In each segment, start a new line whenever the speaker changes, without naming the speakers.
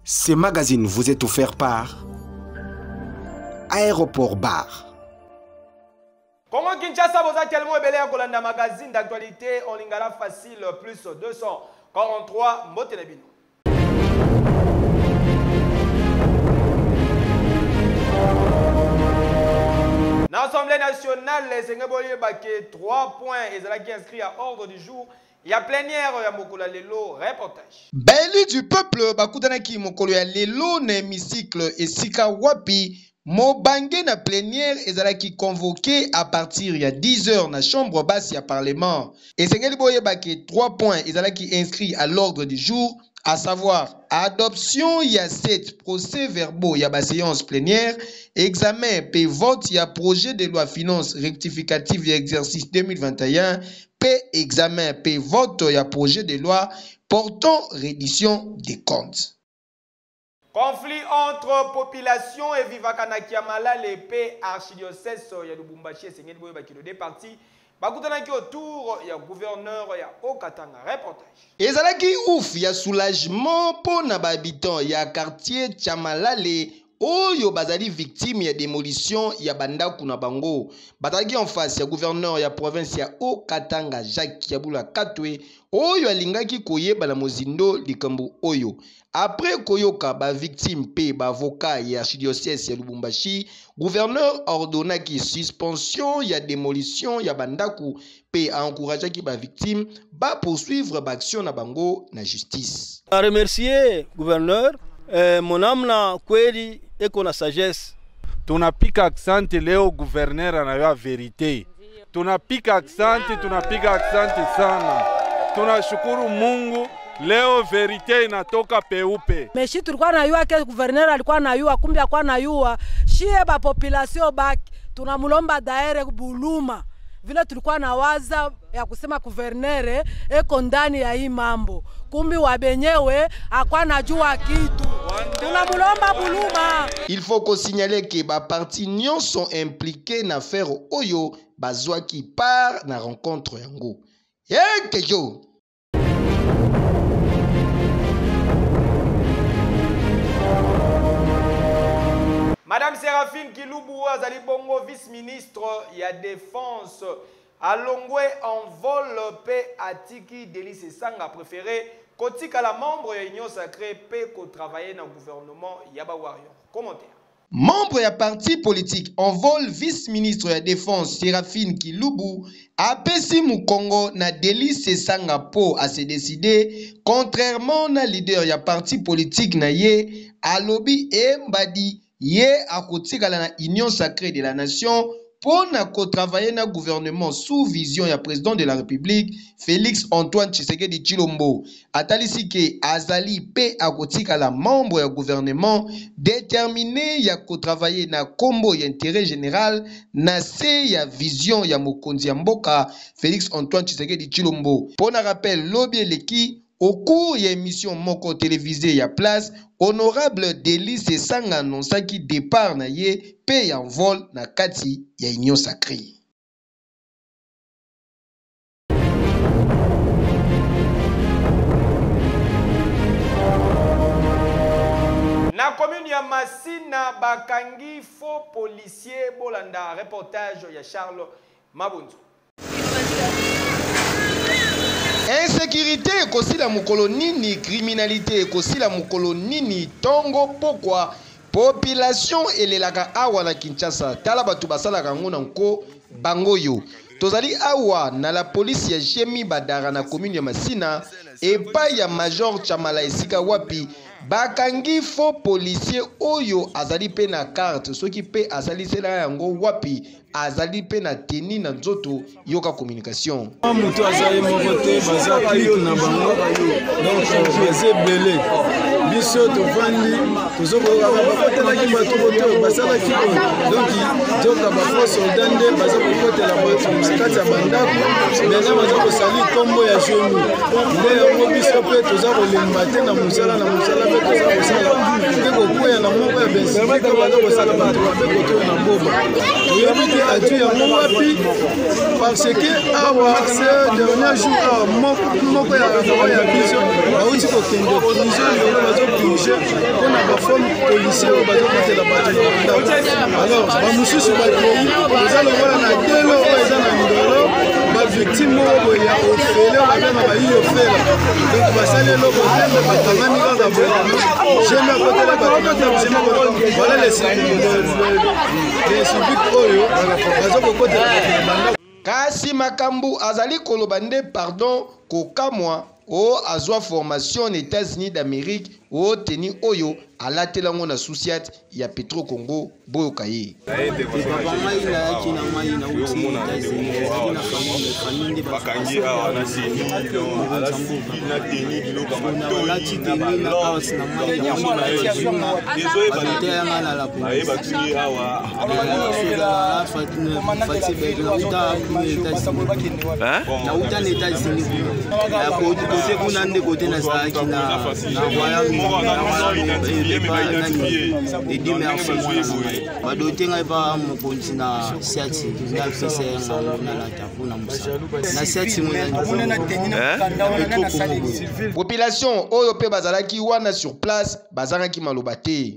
Ce magazine vous est offert par Aéroport Bar.
Congo Kinshasa, vous avez tellement belé à Kolanda magazine d'actualité en lingala facile plus 243 Motelebino. Dans l'Assemblée nationale, les Sénégalais ont 3 points et qui inscrit à ordre du jour. Il y a plénière ya Mokola Lelo reportage.
Beli du peuple bakutanaki Mokolo ya Lelo na hémicycle esika wapi Mobange na plénière ezalaki convoqué à partir ya 10h na chambre basse ya parlement. Et Sengeli boye bake 3 points ezalaki inscrit à l'ordre du jour, à savoir adoption ya 7 procès-verbaux ya ba séance plénière, examen pe vote ya projet de loi finance rectificative ya exercice 2021, pe examen pe vote ya projet de loi portant reddition des comptes.
Conflit entre population et Vivakana Kiamala, l'épée archidiocèse ya Lubumbashi et Sengeli boye baki deux parties. Bakutanaki autour ya gouverneur ya Okatanga reportage.
Ezalaki ouf ya soulagement pour na habitants ya quartier Tchamalale oyo bazali victime ya démolition ya bandaku na bango. Bataki en face ya gouverneur ya province ya Okatanga Jacques Yabula Katwe oyo alingaki koyeba na mozindo likambo oyo. Après koyoka ba victime pe ba avocat ya archidiocèse ya Lubumbashi, gouverneur ordonnaki suspension ya démolition ya bandaku pe a encouragé ki ba victime ba poursuivre ba action na bango na justice.
A remercier gouverneur, mon âme na kweli eko na sagesse.
Tunapika accent leo gouverneur anayo vérité. Tunapika accent sana. Tunashukuru Mungu. Leo verite inatoka peupe.
Meshi tulikuwa na yua ke gouverneur alikuwa na yua kumbi alikuwa na yua. Shie ba population baki tunamulomba daere buluma. Vile tulikuwa na waza ya kusema gouverneur eko ndani ya hii mambo. Kumbi wabenyewe akwa na jua kitu. Tunamulomba buluma.
Il faut qu'on signale que ba parti nyon sont impliqués na faire oyo bazwa ki part na rencontre yango. Kejo.
Madame Séraphine Kilubu Azali Bongo, vice-ministre ya défense, Alongwe en vol pe atiki Delice Sanga préféré, kotika la membre ya Union Sacrée pe ko travailler dans le gouvernement Yaba Warion. Commentaire.
Membre ya parti politique en vol vice-ministre ya défense Séraphine Kilubu apesi Mukongo na Delice Sanga po a se décider contrairement na leader ya parti politique na ye alobi mbadi ye akotikala na Union Sacrée de la Nation pour na travailler na gouvernement sous vision ya président de la République Félix Antoine Tshisekedi Tshilombo. Atalisi ke azali pe akotikala membre ya gouvernement déterminé ya travailler na kombo ya intérêt général na se ya vision ya mokonzi ya mboka Félix Antoine Tshisekedi Tshilombo. Pour na rappel lobi eleki au cours ya émission moko télévisée ya place, honorable Delice Sanga annonçaki départ na ye pe en vol na kati ya Union Sacrée.
Na commune ya Masina bakangi faux policier bolanda reportage ya Charles Mabunzu.
Insécurité ekosila mukolo nini, criminalité ekosila mukolo nini, tongo pokwa population elelaka awa na Kinshasa tala batu basalaka ngo na nko bangoyo. Tozali awa na la police ya Jemi Badara na commune ya Masina epai ya Major Chamala esika wapi bakangi faux policier oyo azali pe na carte soki pe azali sela yango wapi azali pe na teni na nzoto yoka communication.
Mutu azali mokote baza clique na bango donc baze belé biso tovandi tozokoka bakotelaki bato kote basalaki donc joka bafo soldat nde baza kokotela bato kati ya bandako ndenge baza kosali kombo ya jenu nde yango biso pe toza kolemba te na mosala pe toza kosala te kokwea na moko ya Belgique baza kosala bato babe koto na boba toyebi te atu yango wapi parce que awa ce dernier jour awa moko ya biso bauti kokende prison lelo bazopurge mpona baforme policier oyo bazokotela bato na bandako alors bamosusu bakei eza lokola na delo oyo eza na ndolo bavictime oyo ya ofele babenga bayi ofela donc basali eloko tembe bakangami kaka boyano jeme akotela bato na tembe jeme akotela voilà les civiques oyo bazokokotela bato na bandako.
Kasi makambu azali koloba nde pardon kokamwa o azwa formation aux États-Unis d'Amérique o teni oyo alatelango na Susiat ya Petro Congo boyoka ye. Population oyo pe bazalaki wana sur place bazalaki maloba te.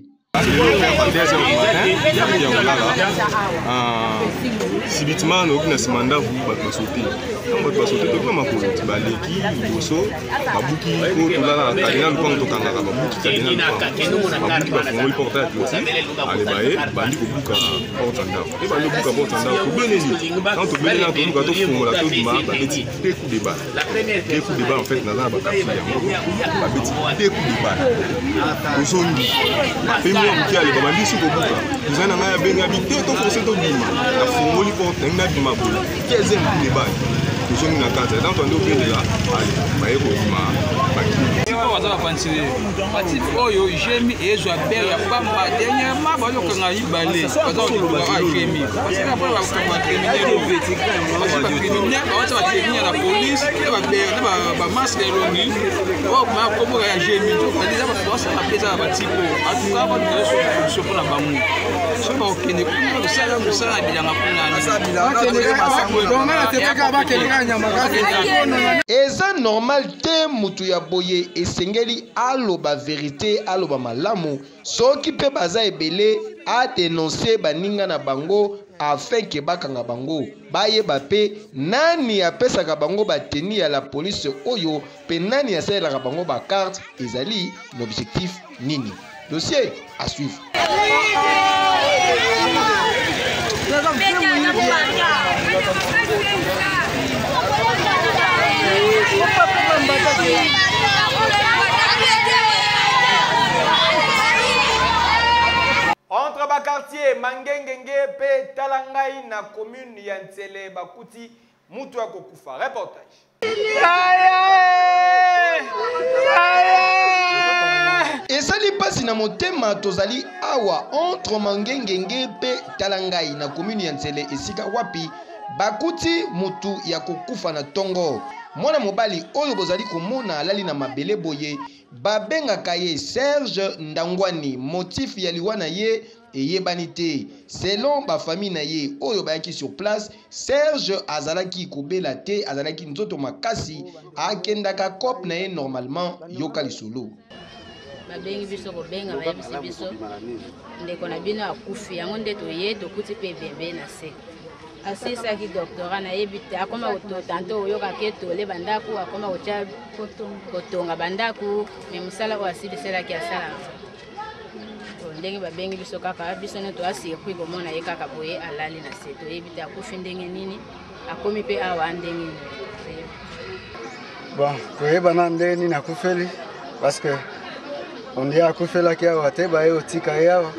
Subitement nous avons ce mandat pour sauter. Donc pour sauter tout comme pour baleki boso babuki ko tolala kadena lupango tokanga babuki kadena babuki bafungoli portail aussi ale bae bandi ko buka portanda et bandi buka portanda ko beneli quand to beneli na to buka to fungola to dima ba beti deux coups de balle en fait na ba kapsi ya ba beti deux coups de balle osondi pe mo mki ale ba bandi su ko buka tuzana ngaya benga bi te to forcer to dima na fungoli portail na dima bola 15e coup de balle tuzongi na kata dans ton dos benela ale bae ko dima
bazala pansire ati oyo jemi ezwa ber ya pamba dernièrement bazokanga ibale bazokanga jemi parce que après bakanga criminel ovetika criminel bazokanga la police ba masque elongi o ma komo ya jemi to kadiza bazosala pesa batiko atuka bazo soko na bamu so ba okene ko sala musala bilanga kuna
eza normal te mutu ya boye esengeli aloba vérité aloba malamu soki pe baza ebele a dénoncer baninga na bango afin ke bakanga bango bayeba pe nani apesaka bango bateni ya la police oyo pe nani asalelaka bango bakarte ezali l'objectif nini. Dossier à suivre.
Entre quartier Mangengenge pe Talangai na commune ya Ntsele bakuti mutu ya kokufa. Reportage.
Ezali pasi na motema tozali awa entre Mangengenge pe Talangai na commune ya Ntsele esika wapi bakuti mutu ya kokufa na tongo. Mwana mobali oyo bozali komona alali na mabele boye babengaka ye Serge Ndangwani. Motif ya liwana ye eyebani te. Selon ba famille na ye oyo bayaki sur place, Serge azalaki kobela te, azalaki nzoto makasi, akendaka kop na ye normalement yoka lisolo.
Babengi biso ko benga bayebisi biso ndeko na bino akufi yango nde toye tokuti pe bebe na se. Asisaki doctorat na yebite akoma tanto oyoka ke tole bandaku akoma ocha kotonga bandaku me musala ko asibisela ki asala ndenge babengi biso kaka biso ne to asirkui komona ye kaka boye alali na se to yebite akufi ndenge nini akomi pe awa ndenge
bon koyeba na ndenge nini akufeli parce que on dit akufela ki awa te baye otika yawa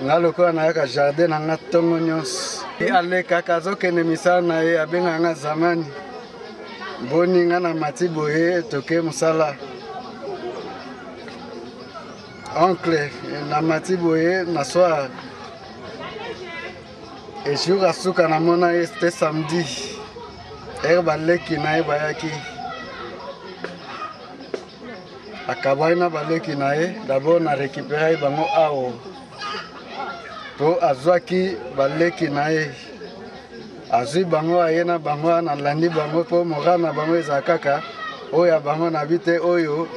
ngalokola na yaka jardin na ngatongo nyonso ale kaka azokende misala na ye abenga nga zamani boni nga na mati boye toke mosala oncle na mati boye na soir ejour asuka namona ye te samedi baleki na ye bayaki akabai na baleki na ye d'abord na récupérer bango awa po azwaki baleki na ye azwi bango aye na bango wana alandi bango po moral na bango eza kaka oyo ya bango na bi te oyo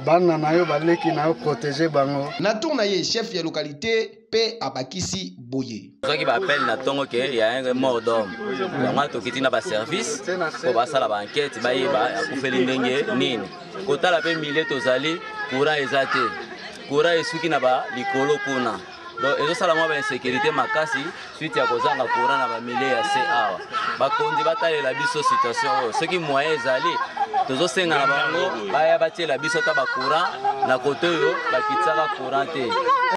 bana na yo baleki na yo protéger bango.
Na tour na ye chef ya localité pe abakisi boye.
Soki ba appel na tongo ke ya un mort d'homme. Yango tokiti na ba service ko basala ba enquête ba yeba akufeli ndenge nini. Kotala pe mille tozali courant ezate. Courant esuki na ba likolo kuna. Donc ezosala mwa ba insécurité makasi suite ya kozanga courant na ba mille ya CA. Bakondi batalela biso situation oyo. Soki moyen ezali tozosenga na bango baya batiela biso ta ba courant na koto yo bakitsaka courant te.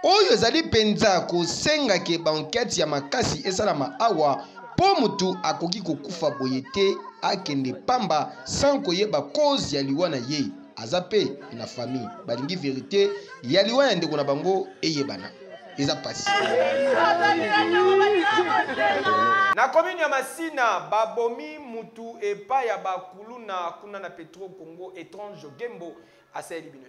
Oyo ezali penza kosenga ke ba enquête ya makasi esalama awa po mutu akoki kokufa boye te akende pamba sans koyeba cause ya liwa na ye. Azape na famille balingi vérité ya liwa ya ndeko na bango eyebana. Eza pasi.
Na commune ya Masina babomi mutu epa ya bakuluna kuna na Petro Congo étrange Gembo asali bino.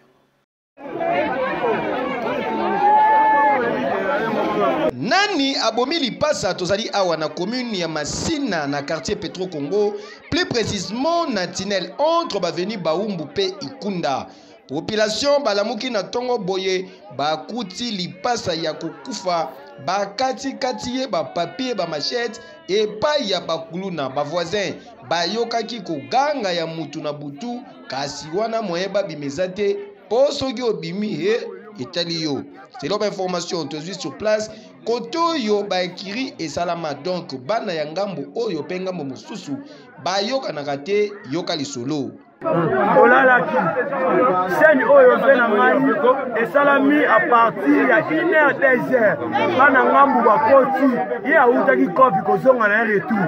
Nani abomi lipasa tozali awa na commune ya Masina na quartier Petro Congo, plus précisément na tunnel entre baveni Baumbu pe Ikunda. Population balamuki na tongo boye bakuti lipasa ya kokufa bakati kati ye ba papier ba machette epai ya bakuluna ba voisin bayokaki koganga ya mutu na butu kasi wana moyeba bimezate po soki obimi he etali yo. C'est l'homme information tozui sur place koto yo ba ekiri esalama donc bana ya ngambo oyo pe ngambo mosusu bayoka na kate yoka lisolo.
Olalaki scène oyo mpe na ngai esalami a partir ya 1h 2h bana ngambu bakoti ye autaki kopi kozonga na ye retour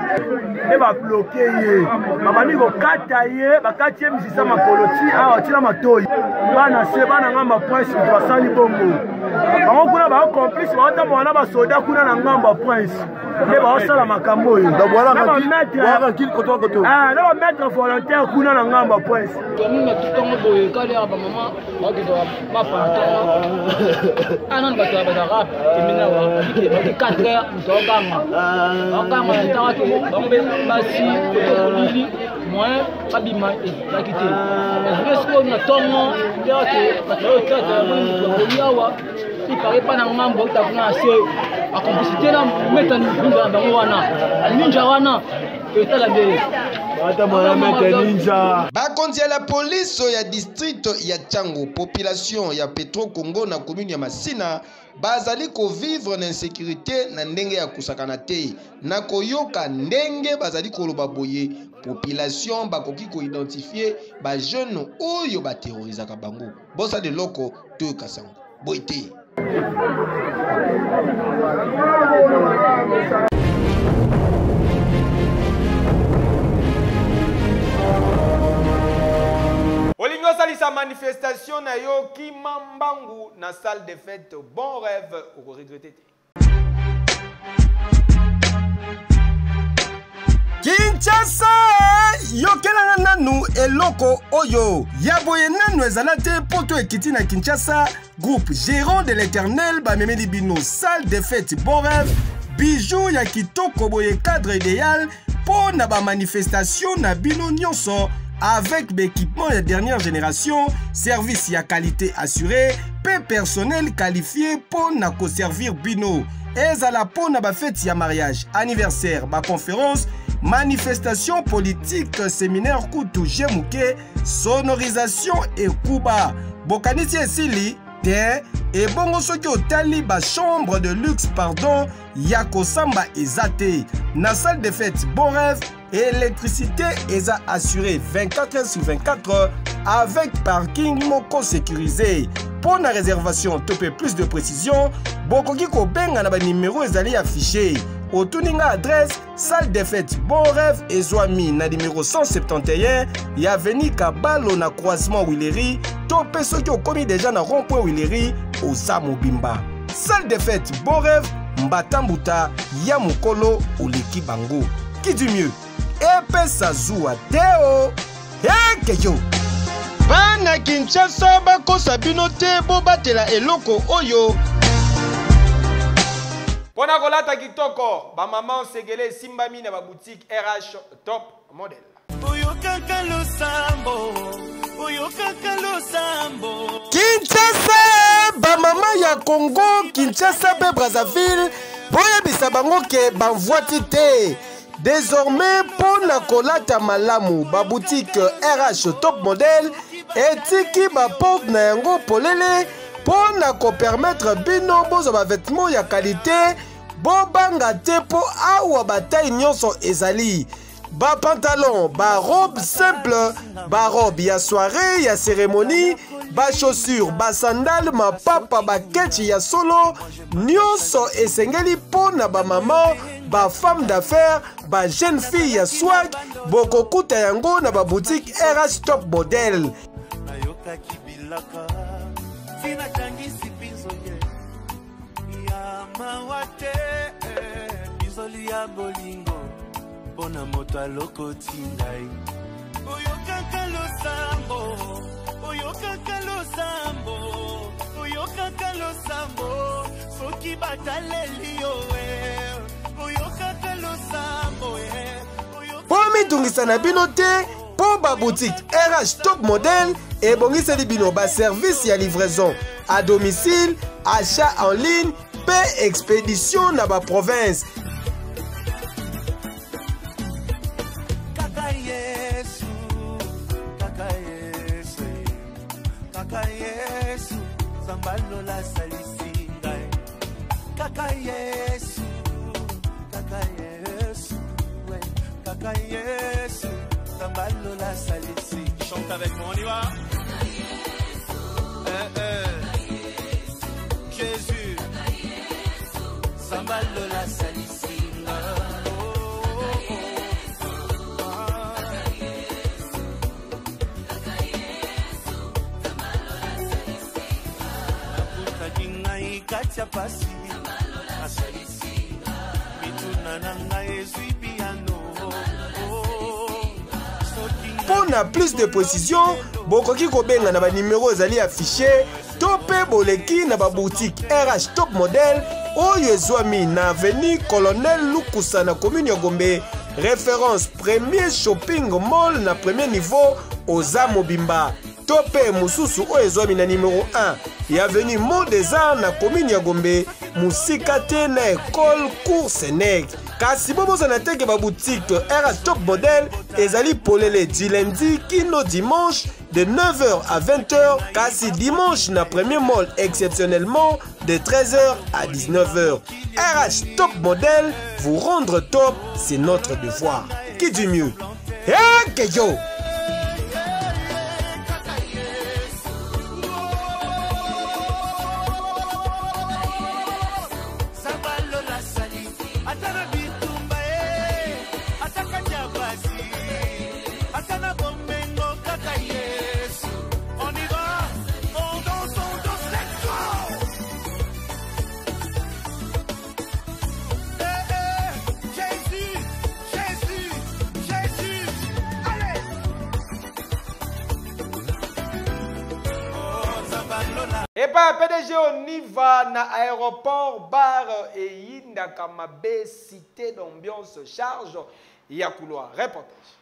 e babloke ye babandi kokata ye bakati ye misisa makolo ti awa tina matoi bana se bana ngamba prince basali bongo bango kuna baocomplice baotamboka na basoda kuna na ngamba prince nde baosala makambo oyo na bametre volontaire kuna na ngamba prince
tomina tutongo boye kalera bamama bakizwa bapantora anan bato bazara temina wa baki 4 heures toganga ntakaki bambe basi kotokolili moyen babima ezakite esko na tongo ndeke bato oyo tata bakoyawa ipare pa na ngambo takuna se a complicité na meta ninja bango wana ninja wana etala be
bakonzi ya la police ya district ya Tchango population ya Petro Congo na commune ya Masina bazali ko vivre na insécurité na ndenge ya kusakana te na koyoka ndenge bazali koloba boye population bakoki ko identifier ba jeune oyo ba terrorisaka bango bosa de loko to kasango boite.
Olingo salisa manifestation na yo Kimambangu na salle de fête. Bon rêve ou regretter.
Kinshasa yokelanga nanu eloko oyo yaboye nanu ezalate poto ekiti na Kinshasa groupe gérant de l'éternel bamemeli bino salle de fête bon rêve bijou ya kitoko boye cadre idéal po na ba manifestation na bino nyonso avec l'équipement de dernière génération, service ya qualité assurée, pe personnel qualifié pour na ko servir bino. Ezala po na ba fête ya mariage, anniversaire, ba conférence, manifestation politique, séminaire kutu jemuke, sonorisation et kuba. Bokanisi esili te et bongo soki otali ba chambre de luxe pardon, yako samba ezate. Na salle de fête bon rêve. Électricité est assurée 24 heures sur 24 heures avec parking moko sécurisé. Pour la réservation, topé plus de précision, bokoki ko benga na ba numéro ezali affiché. Au tuninga adresse, salle de fête Bon Rêve et Zoami na numéro 171, y avenue Kabalo na croisement Willery, topé soki okomi déjà na rond-point Willery au Samobimba. Salle de fête Bon Rêve, Mbatambuta, Yamukolo ou Leki Bango. Qui dit mieux? Epe Sazua Teo Ekeyo. bana Kinshasa bakosa bino te bobatela eloko oyo.
Pona kolata kitoko, ba maman segele simbami na ba boutique RH Top Model.
Kinshasa, ba maman ya Congo, Kinshasa pe Brazzaville, boya bisabango ke banvoiti te. Désormais, pona kolata malamu, ba boutique RH Top Model, etiki ba porte na yango polele, pona ko permettre bino bozo ba vêtements ya qualité, bobanga te po awa ba taille nyonso ezali. Ba pantalon, ba robe simple, ba robe ya soirée, ya cérémonie, ba chaussures, ba sandales, ma papa, ba ketchi ya solo, nyonso esengeli pona ba maman, ba femme d'affaires, ba jeune fille ya swag, bokokuta yango na ba boutique RH Top Model.
Bona moto alokoti ngai oyokaka losambo soki bataleli yo oyokaka losambo
po mitungisa na bino te po ba boutique RH Top Model ebongiseli bino ba service ya livraison à domicile, achat en ligne, pe expédition na ba province.
Chante avec moi, on y va. Jésus, Zambalo la salisinga. Katia pasi asalisi mituna nanga ezwi piano.
Pona plus de précision, bokoki kobenga na ba numéro ezali affiché to pe boleki na ba boutique RH Top Model oyo ezwami na avenue Colonel Lukusa na commune ya Gombe, référence premier shopping mall na premier niveau Oza Mobimba. Tope mususu oyo ezwami na numéro 1 ya avenue Mont des Arts na commune ya Gombe, musika te na école cours Sénègue. Kasi boboza na teke ba boutique RH Top Model ezali polele du lundi kino dimanche de 9h à 20h, kasi dimanche na premier mall exceptionnellement de 13h à 19h. RH Top Model, vous rendre top, c'est notre devoir. Qui dit mieux? Hey, yo!
Et pas PDG on y va na aéroport bar et Yinda Kamabe cité d'ambiance charge Yakouloa. Reportage.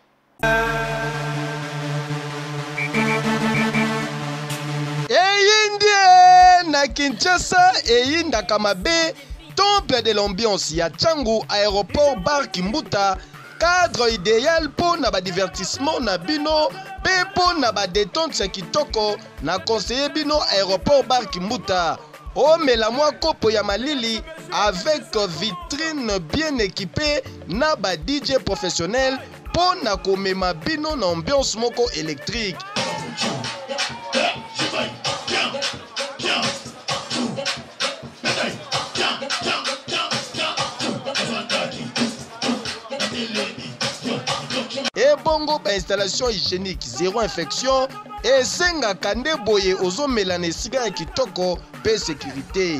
Eyindie na Kinshasa Yinda Kamabe temple de l'ambiance ya Tchangu aéroport bar Kimbuta, cadre idéal pour na ba divertissement na bino pe pour na ba détente ya kitoko na conseiller bino aéroport bar Kimbuta. Oh mais la moi kopo ya malili avec vitrine bien équipée na ba DJ professionnel pour na komema bino na ambiance moko électrique. Et bongo ba installation hygiénique zéro infection et senga kande boye ozo melane siga ya kitoko pe sécurité.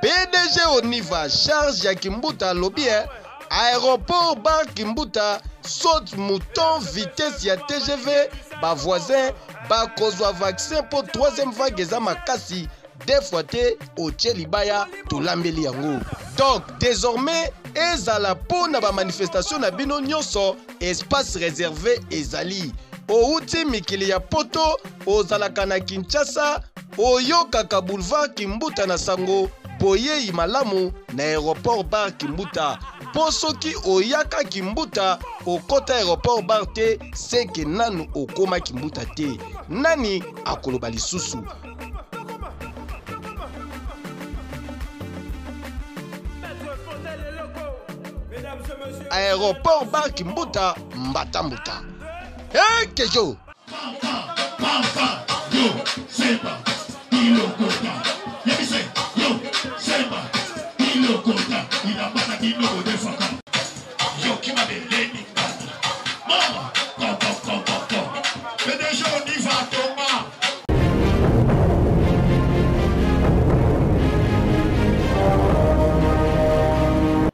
PDG Oniva charge ya Kimbuta lobby Aéroport Bar Kimbuta, saute mouton, vitesse ya TGV, ba voisin, ba kozwa vaccin pour 3e vague eza makasi, deux fois te, otie libaya, tolambeli yango. Donc, désormais, ezala po na ba manifestation na bino nyonso, espace réservé ezali. Outi mikili ya poto, ozalaka na Kinshasa, oyokaka boulevard Kimbuta na sango, boye malamu na aéroport Bar Kimbuta. Po soki oyaka Kimbuta, okota aéroport Bar te, seke nanu okoma Kimbuta te. Nani akoloba lisusu. Aéroport Bar Kimbuta, Mbatambuta. Hey, Kejo!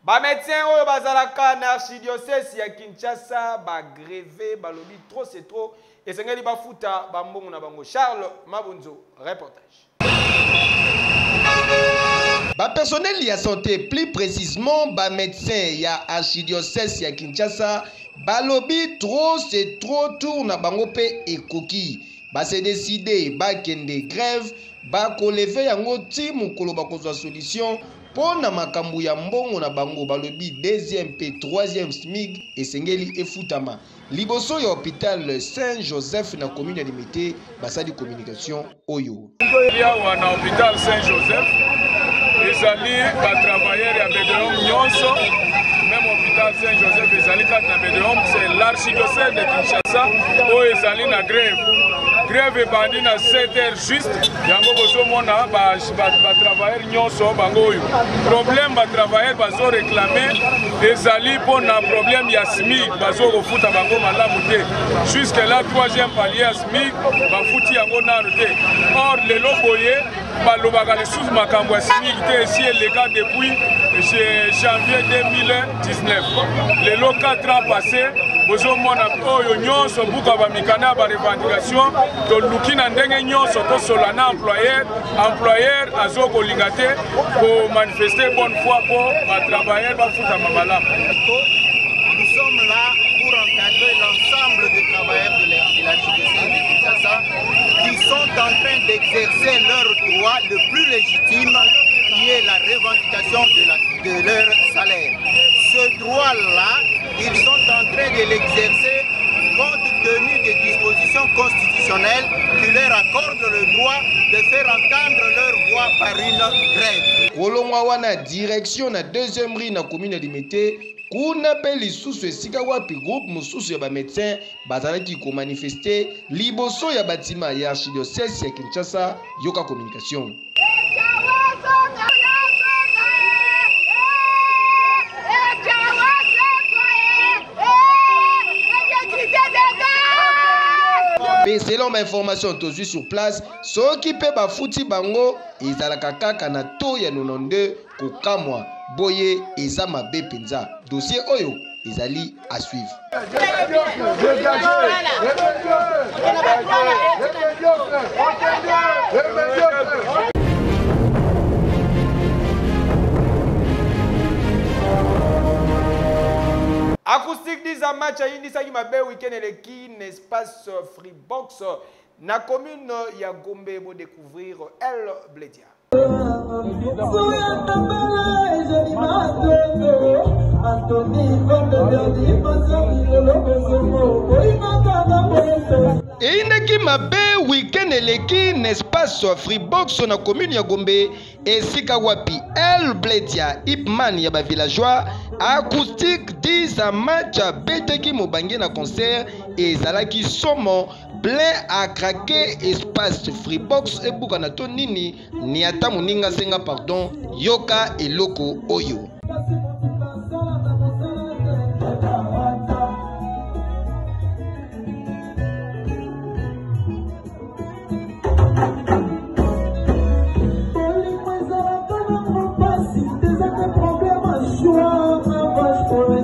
Ba médecin oyo bazalaka na archidiocèse ya Kinshasa ba grévé balobi trop c'est trop esengeli bafuta bambongo na bango. Charles Mabunzo, reportage.
Ba personnel ya santé, plus précisément ba médecin ya archidiocèse ya Kinshasa balobi trop c'est trop tour na bango pe ekoki. Ba se décider ba kende grève ba koleve yango ti mukolo ba kozwa solution. Pona makambu ya mbongo na bango balobi 2e pe 3e SMIC esengeli efutama. Liboso ya hôpital Saint-Joseph na commune ya Limité basali communication oyo.
Yawa na hôpital Saint-Joseph ezali ba travailleurs ya BDOM nyonso. Même hôpital Saint-Joseph ezali kat na BDOM, c'est l'archidiocèse de Kinshasa oyo ezali na grève. Grève ebandi na 7h juste yango bozomona ba travailleurs nyonso bango oyo problème ba travailleurs bazo réclamer ezali pona problème ya SMIC bazo kofuta bango malamu te jusque là 3e palier ya SMIC bafuti yango nano te. Or lelo boye balobaka lisusu makambo ya SMIC te esi eleka depuis janvier 2019. Lelo 4 ans passés bozomona oyo nyonso buka bamikana ba revendication to lukina ndenge nyonso to solana employeur azo kolinga te ko manifester bonne foi pour ba travailleurs ba futa mabalamu.
Nous sommes là pour encadrer l'ensemble des travailleurs de l'archidiocèse de Kinshasa qui sont en train d'exercer leur droit le plus légitime qui est la revendication de leur salaire. Ce droit-là, ils sont en train de l'exercer compte tenu des dispositions constitutionnelles qui leur accordent le droit de faire entendre leur voix par une grève.
Kolongwa wana direction na 2e rue na commune Limité kuna pe lisusu esika wapi groupe mususu ya ba médecin bazalaki ko manifester liboso ya batima ya archidiocèse ya Kinshasa yoka communication. Et selon ma information toujours sur place, ceux qui peuvent bafouti bango, ils alaka kaka na to ya 92 kokamwa boye ezama bepenza. Dossier oyo ezali à suivre.
Acoustique disa match ayindisaki mabe week-end eleki na espace Freebox na commune ya Gombe bo découvrir El Bledia.
Indeki mabe week-end eleki na espace Freebox na commune ya Gombe esika wapi El Bledia Ipman ya ba villageois. Acoustique 10 à match à Beteki Mobange na concert et Zalaki Somo plein à craquer espace Freebox et Bukanato Nini Niata Muninga Senga pardon Yoka et Loko Oyo.
Pour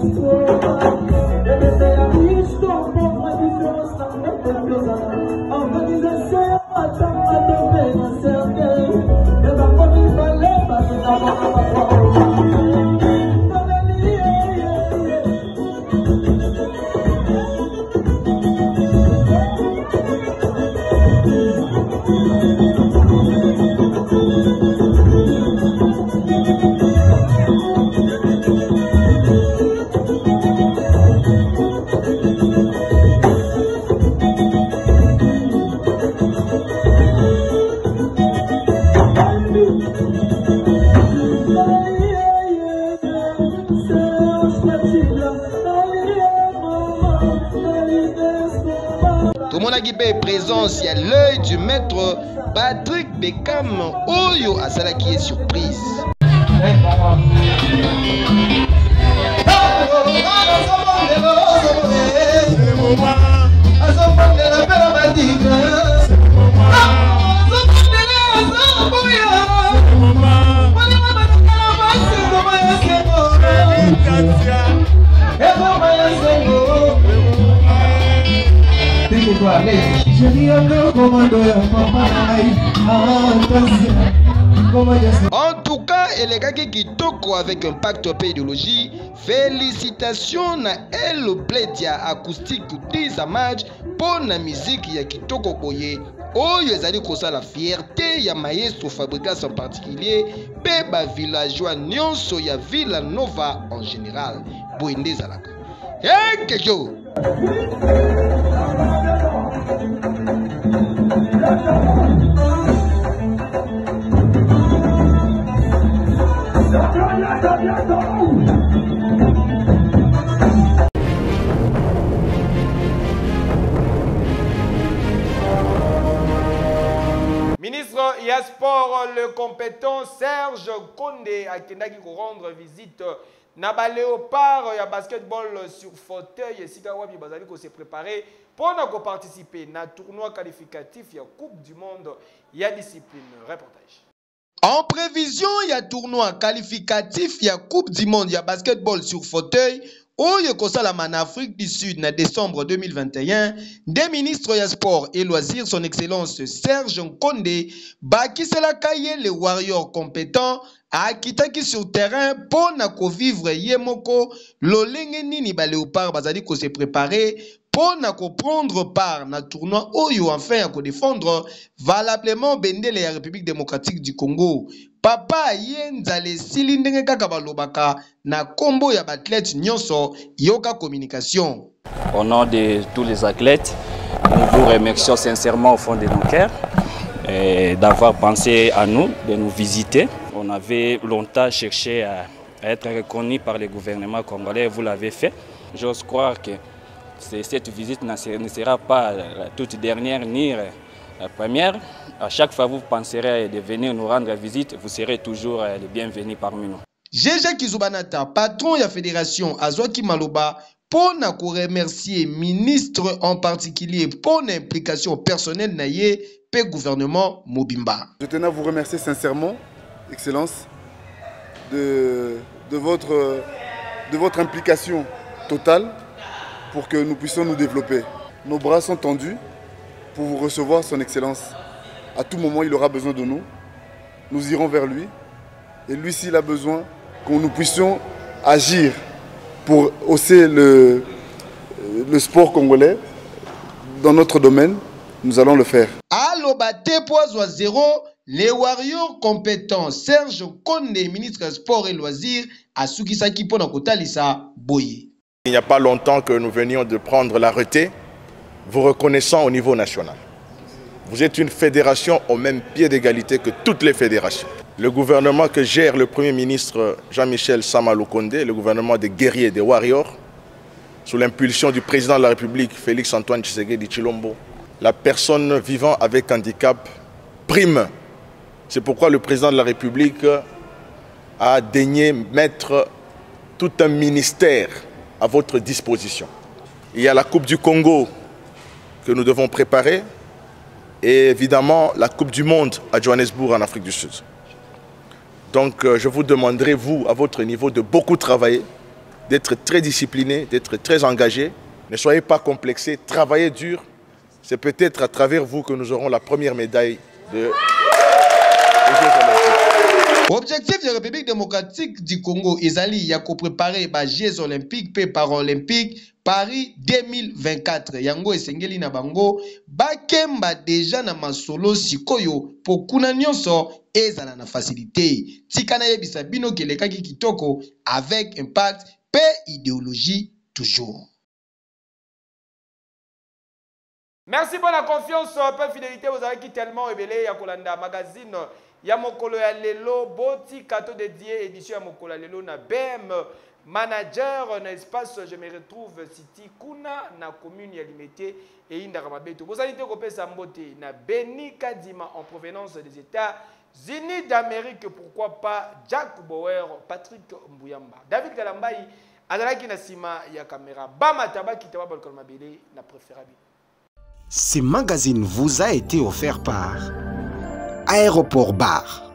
Présence, il y a l'œil du maître Patrick Beckham. Oyo Asala qui est surprise. En tout cas, les gars qui toko avec un pacte idéologie, félicitations à El Bledia acoustique de sa match pour la musique ya kitoko koye. Oyo ezali kosa la fierté ya maestro Fabregas en particulier, beba villageois nyonso ya Villa Nova en général. Boende zalaka. Hey, kejo.
Ministre ya sport, le compétent Serge Kondé a kendaki ko rendre visite na ba léopard ya basketball sur fauteuil esika wapi bazali ko se préparer pour na participer na tournoi qualificatif ya Coupe du monde ya discipline. Reportage.
En prévision, il y a tournoi qualificatif, il y a Coupe du monde, il y a basketball sur fauteuil. Oyo kosalama en Afrique du Sud en décembre 2021, des ministres ya sport et loisirs, son excellence Serge Kondé, bakisela kaye les warriors compétents, a kitaki sur terrain pour na ko vivre yemoko, lolenge nini ba léopard bazali ko se préparer pour na ko prendre part na tournoi oyo enfin ko défendre valablement bendele ya République démocratique du Congo. Papa yenzale silindenge kaka balobaka na kombo ya athlète nyonso yoka communication.
Au nom de tous les athlètes, nous vous remercions sincèrement au fond de nos cœurs d'avoir pensé à nous, de nous visiter. On avait longtemps cherché à être reconnu par le gouvernement congolais, vous l'avez fait. J'ose croire que cette visite ne sera pas la toute dernière ni la première. À chaque fois que vous penserez de venir nous rendre visite, vous serez toujours les bienvenus parmi nous.
Jeje Kizubanata, patron de la fédération Azwaki Maloba, pour nous remercier ministre en particulier pour l'implication personnelle naïe pe gouvernement Mobimba.
Je tenais à vous remercier sincèrement, Excellence, de votre implication totale pour que nous puissions nous développer. Nos bras sont tendus pour vous recevoir, Son Excellence. À tout moment, il aura besoin de nous. Nous irons vers lui. Et lui, s'il a besoin que nous puissions agir pour hausser le sport congolais dans notre domaine, nous allons le faire.
Alobate poids 0, les warriors compétents Serge Kondé, ministre des Sports et Loisirs, à Sukisaki Pona Kotalisa Boye.
Il n'y a pas longtemps que nous venions de prendre l'arrêté, vous reconnaissant au niveau national. Vous êtes une fédération au même pied d'égalité que toutes les fédérations. Le gouvernement que gère le Premier ministre Jean-Michel Sama Lukonde, le gouvernement des guerriers, des warriors, sous l'impulsion du président de la République, Félix-Antoine Tshisekedi Tshilombo, la personne vivant avec handicap prime. C'est pourquoi le président de la République a daigné mettre tout un ministère à votre disposition. Il y a la Coupe du Congo que nous devons préparer et évidemment la Coupe du Monde à Johannesburg en Afrique du Sud. Donc je vous demanderai, vous, à votre niveau, de beaucoup travailler, d'être très discipliné, d'être très engagé. Ne soyez pas complexés, travaillez dur c'est peut-être à travers vous que nous aurons la première médaille de...
Objectif de la République démocratique du Congo ezali ya ko préparer ba Jeux olympiques pe paralympiques Paris 2024. Yango esengeli na bango bakemba déjà na masolo sikoyo pokuna nyonso ezala na facilité. Tikana yebisa bino kelekaki kitoko avec impact pe idéologie toujours.
Merci pour la confiance, peu fidélité, vous avez qui tellement ébélé ya kolanda magazine ya mokolo ya lelo boti kato dédié édition ya mokolo ya lelo na BM manager na espace je me retrouve City kuna na commune ya Limete et Indara Mabeto. Vous allez te kopesa mbote na Beni Kadima en provenance des États-Unis d'Amérique, pourquoi pas Jack Bauer, Patrick Mbuyamba, David Kalambai azalaki na sima ya caméra Bama Tabaki Taba Bolkol Mabele na préférable.
Ce magazine vous a été offert par Aéroport Bar.